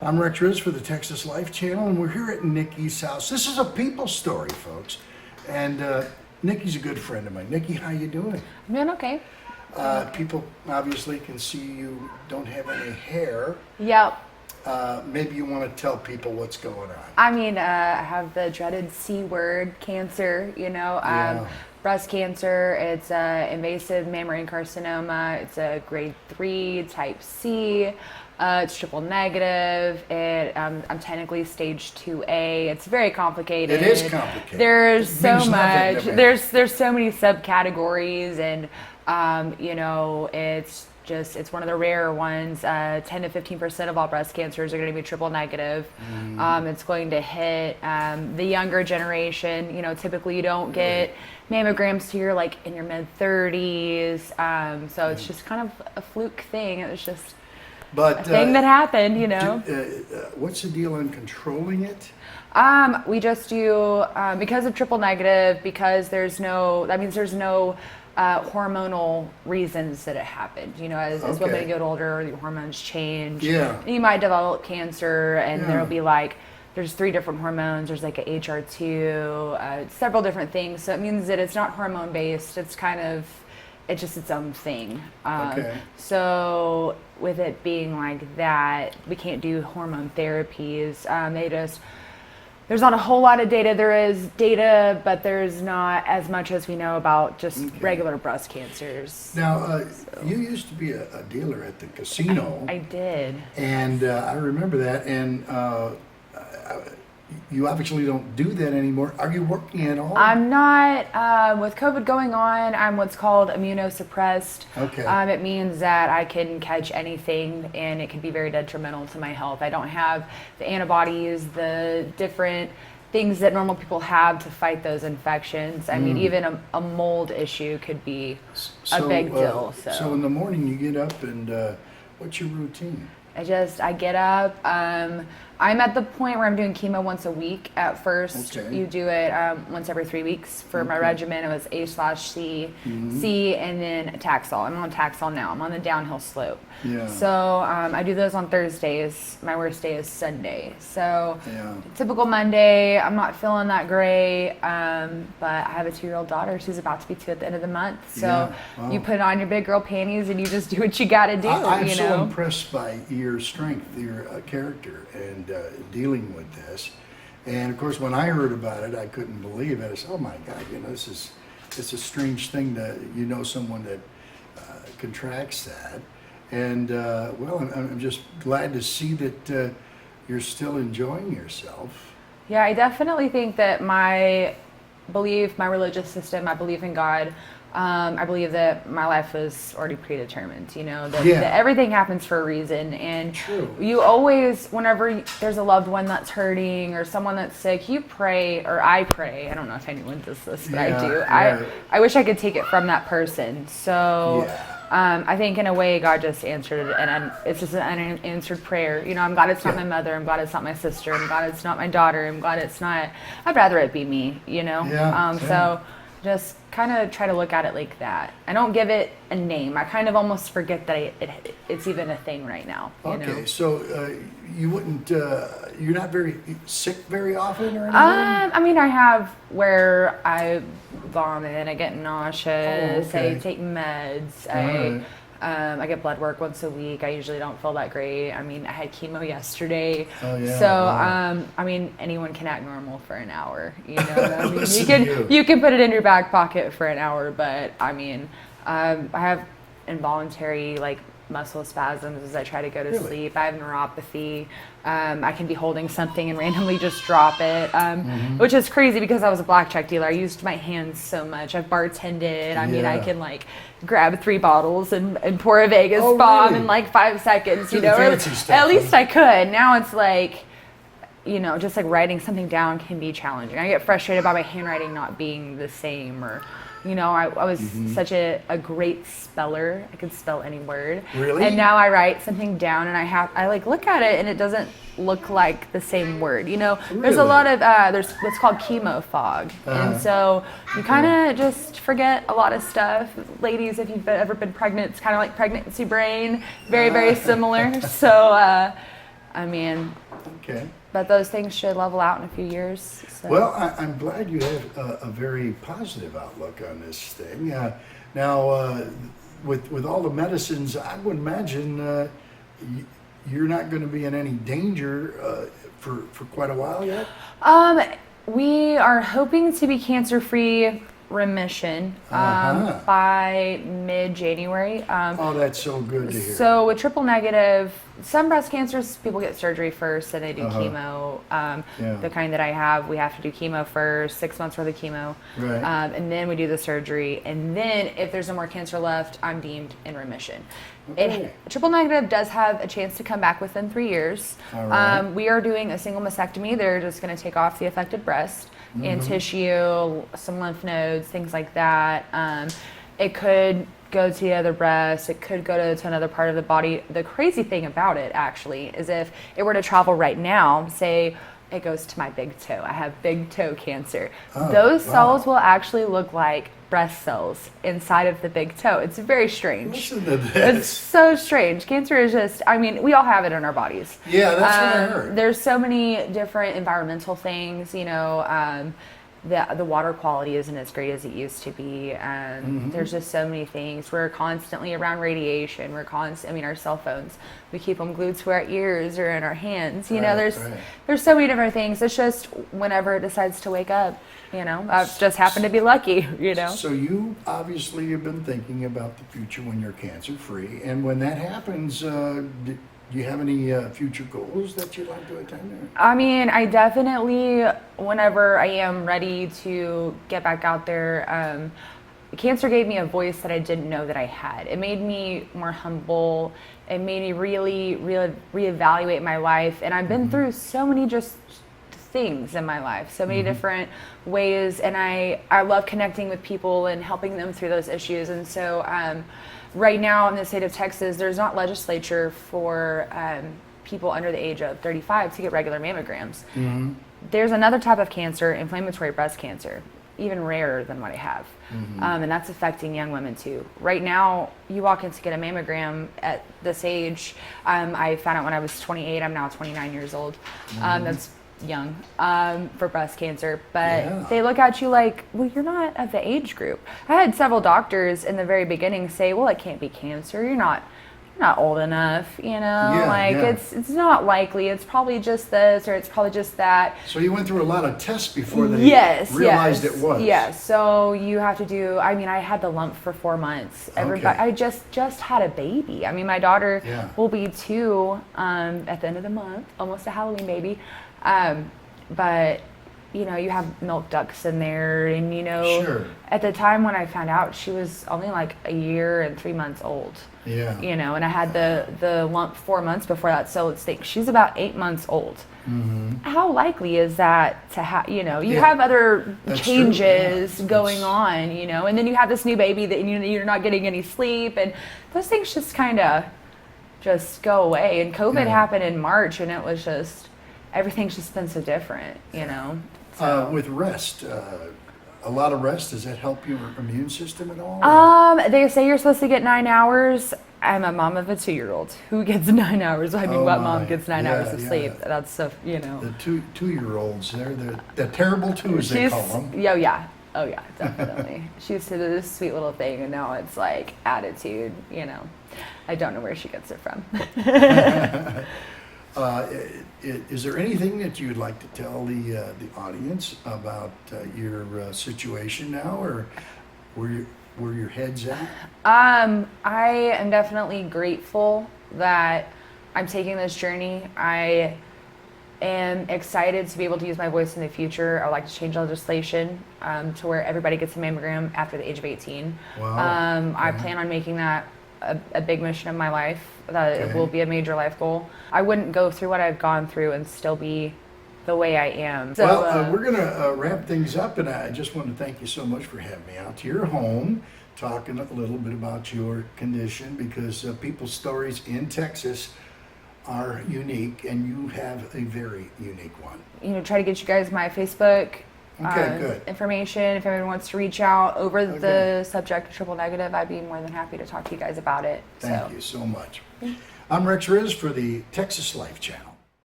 I'm Rex Riz for the Texas Life Channel, and we're here at Nikki's house. This is a people story, folks, and Nikki's a good friend of mine. Nikki, how you doing? I'm doing okay. People obviously can see you don't have any hair. Yep. Maybe you want to tell people what's going on. I mean, I have the dreaded C word, cancer, Yeah. breast cancer. It's invasive mammary carcinoma. It's a grade 3 type C. It's triple negative. I'm technically stage 2A. It's very complicated. It is complicated. There's It so means nothing much. to me. There's so many subcategories, and it's one of the rarer ones. 10 to 15% of all breast cancers are going to be triple negative. It's going to hit the younger generation. Typically you don't get mammograms till you're in your mid 30s. So it's just kind of a fluke thing. It was just a thing that happened. What's the deal on controlling it? We just do because of triple negative, because there's no hormonal reasons that it happened. As women get older, your hormones change. Yeah. You might develop cancer, and there'll be there's 3 different hormones. There's a HR2, several different things. So it means that it's not hormone based. It's it's just its own thing. So with it being like that, we can't do hormone therapies. There's not a whole lot of data. There is data, but there's not as much as we know about just regular breast cancers. Now, you used to be a dealer at the casino. I did. And I remember that. And you obviously don't do that anymore. Are you working at all? I'm not. With COVID going on, I'm what's called immunosuppressed. Okay. It means that I can catch anything, and it can be very detrimental to my health. I don't have the antibodies, the different things that normal people have to fight those infections. I mean, even a mold issue could be a big deal. So in the morning you get up and what's your routine? I get up. I'm at the point where I'm doing chemo once a week at first. Okay. You do it once every 3 weeks. For my regimen, it was A/C, C, and then Taxol. I'm on Taxol now. I'm on the downhill slope. Yeah. So I do those on Thursdays. My worst day is Sunday. So typical Monday, I'm not feeling that great, but I have a 2-year-old daughter. She's about to be 2 at the end of the month. So you put on your big girl panties and you just do what you got to do. I'm so impressed by your strength, your character, and dealing with this. And of course, when I heard about it, I couldn't believe it. I said, "Oh my God, it's a strange thing that someone that contracts that." And I'm just glad to see that you're still enjoying yourself. Yeah, I definitely think that my religious system, I believe in God. I believe that my life was already predetermined, that everything happens for a reason. And you always, whenever there's a loved one that's hurting or someone that's sick, you pray, or I pray. I don't know if anyone does this, but I do. I wish I could take it from that person. So I think in a way God just answered it, and it's just an unanswered prayer. I'm glad it's not my mother. I'm glad it's not my sister. I'm glad it's not my daughter. I'm glad it's not, I'd rather it be me, So just kind of try to look at it like that. I don't give it a name. I kind of almost forget that it's even a thing right now. Okay, so you wouldn't, you're not very sick very often or anything? I mean, I have where I vomit, I get nauseous, I take meds, I get blood work once a week. I usually don't feel that great. I mean, I had chemo yesterday. So, I mean, anyone can act normal for an hour. I mean, you can put it in your back pocket for an hour, but I mean, I have involuntary muscle spasms as I try to go to sleep. I have neuropathy. I can be holding something and randomly just drop it, which is crazy because I was a blackjack dealer. I used my hands so much. I've bartended. I mean, I can grab 3 bottles and pour a Vegas bomb in 5 seconds. At least I could. Now it's just writing something down can be challenging. I get frustrated about my handwriting not being the same, or I was such a great speller. I could spell any word. Really? And now I write something down and I look at it and it doesn't look like the same word. There's a lot of, there's what's called chemo fog. And so you kind of just forget a lot of stuff. Ladies, if you've ever been pregnant, it's kind of like pregnancy brain. Very, very similar. So, I mean, Okay. but those things should level out in a few years. So. Well, I'm glad you have a very positive outlook on this thing. Now, with all the medicines, I would imagine you're not going to be in any danger for quite a while yet. We are hoping to be cancer-free remission by mid-January. Oh, that's so good to hear. So with triple negative, some breast cancers, people get surgery first and they do chemo. The kind that I have, we have to do chemo first, 6 months worth of chemo. Right. And then we do the surgery. And then if there's no more cancer left, I'm deemed in remission. Okay. Triple negative does have a chance to come back within 3 years. All right. We are doing a single mastectomy. They're just going to take off the affected breast and tissue, some lymph nodes, things like that. It could go to the other breast. It could go to another part of the body. The crazy thing about it, actually, is if it were to travel right now, say it goes to my big toe. I have big toe cancer. Those cells will actually look like breast cells inside of the big toe. It's very strange. Listen to this. It's so strange. Cancer is just, I mean, we all have it in our bodies. Yeah, that's what I heard. There's so many different environmental things, you know, the water quality isn't as great as it used to be. There's just so many things. We're constantly around radiation. Our cell phones, we keep them glued to our ears or in our hands. You know, there's so many different things. It's just whenever it decides to wake up, you know, I've just happened to be lucky, you know. So you obviously have been thinking about the future when you're cancer-free. And when that happens, do you have any future goals that you'd like to attain? I mean, I definitely, whenever I am ready to get back out there, cancer gave me a voice that I didn't know that I had. It made me more humble. It made me really reevaluate my life. And I've been through so many just things in my life, so many different ways. And I love connecting with people and helping them through those issues. And so, right now in the state of Texas, there's not legislature for people under the age of 35 to get regular mammograms. There's another type of cancer, inflammatory breast cancer, even rarer than what I have. And that's affecting young women too. Right now, you walk in to get a mammogram at this age. I found out when I was 28, I'm now 29 years old. That's young for breast cancer, but they look at you like, well, you're not of the age group. I had several doctors in the very beginning say, well, it can't be cancer, you're not old enough, you know, it's not likely, it's probably just this or it's probably just that. So you went through a lot of tests before they realized it was. Yes, so you have to do, I mean, I had the lump for 4 months. I just had a baby. I mean, my daughter will be 2 at the end of the month, almost a Halloween baby. But you know, you have milk ducts in there, and you know, at the time when I found out, she was only like a year and 3 months old. Yeah. You know, and I had the lump 4 months before that, so let's think she's about 8 months old. How likely is that to have? You know, you have other changes going on. You know, and then you have this new baby that you're not getting any sleep, and those things just kind of just go away. And COVID happened in March, and it was just. Everything's just been so different, you know. So. With rest, a lot of rest, does that help your immune system at all? They say you're supposed to get 9 hours. I'm a mom of a 2-year-old. Who gets 9 hours? I mean, what mom gets 9 hours of sleep? That's so, you know. The two-year-olds, they're the terrible twos, they call them. Oh yeah, definitely. She used to do this sweet little thing, and now it's like attitude, you know. I don't know where she gets it from. Is there anything that you'd like to tell the audience about your situation now, or where your head's at? I am definitely grateful that I'm taking this journey. I am excited to be able to use my voice in the future. I would like to change legislation to where everybody gets a mammogram after the age of 18. Wow. I plan on making that a big mission of my life. That it will be a major life goal. I wouldn't go through what I've gone through and still be the way I am. So, well, we're going to wrap things up, and I just want to thank you so much for having me out to your home, talking a little bit about your condition, because people's stories in Texas are unique, and you have a very unique one. You know, try to get you guys my Facebook good information. If anyone wants to reach out over the subject of triple negative, I'd be more than happy to talk to you guys about it. Thank you so much. I'm RIZZ for the Texas Life Channel.